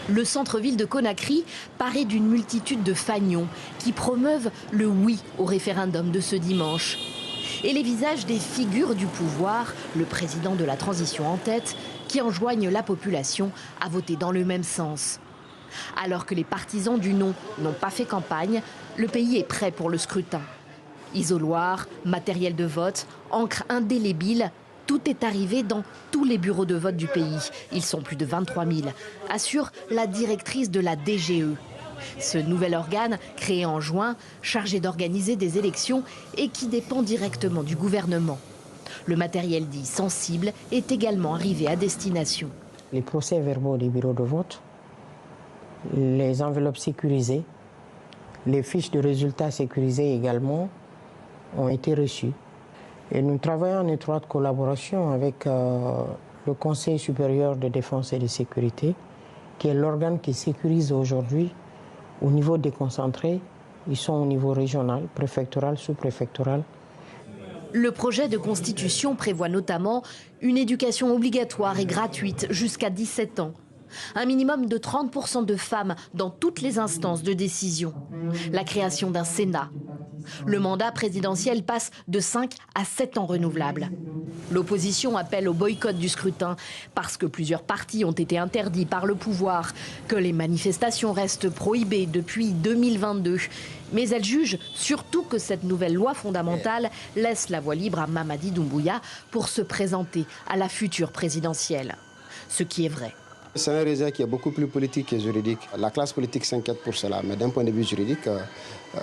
Le centre-ville de Conakry paraît d'une multitude de fanions qui promeuvent le oui au référendum de ce dimanche. Et les visages des figures du pouvoir, le président de la transition en tête, qui enjoignent la population à voter dans le même sens. Alors que les partisans du non n'ont pas fait campagne, le pays est prêt pour le scrutin. Isoloirs, matériel de vote, encre indélébile, tout est arrivé dans tous les bureaux de vote du pays. Ils sont plus de 23 000, assure la directrice de la DGE. Ce nouvel organe, créé en juin, chargé d'organiser des élections et qui dépend directement du gouvernement. Le matériel dit sensible est également arrivé à destination. Les procès-verbaux des bureaux de vote, les enveloppes sécurisées, les fiches de résultats sécurisées également ont été reçues. Et nous travaillons en étroite collaboration avec le Conseil supérieur de défense et de sécurité, qui est l'organe qui sécurise aujourd'hui au niveau déconcentré. Ils sont au niveau régional, préfectoral, sous-préfectoral. Le projet de constitution prévoit notamment une éducation obligatoire et gratuite jusqu'à 17 ans. Un minimum de 30% de femmes dans toutes les instances de décision. La création d'un Sénat. Le mandat présidentiel passe de 5 à 7 ans renouvelables. L'opposition appelle au boycott du scrutin parce que plusieurs partis ont été interdits par le pouvoir, que les manifestations restent prohibées depuis 2022. Mais elle juge surtout que cette nouvelle loi fondamentale laisse la voie libre à Mamadi Doumbouya pour se présenter à la future présidentielle. Ce qui est vrai. C'est un réseau qui est beaucoup plus politique que juridique. La classe politique s'inquiète pour cela, mais d'un point de vue juridique,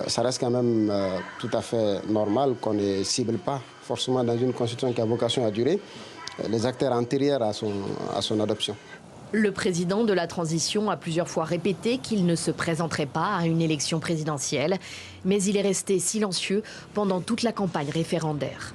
ça reste quand même tout à fait normal qu'on ne cible pas forcément dans une constitution qui a vocation à durer les acteurs antérieurs à son adoption. Le président de la transition a plusieurs fois répété qu'il ne se présenterait pas à une élection présidentielle, mais il est resté silencieux pendant toute la campagne référendaire.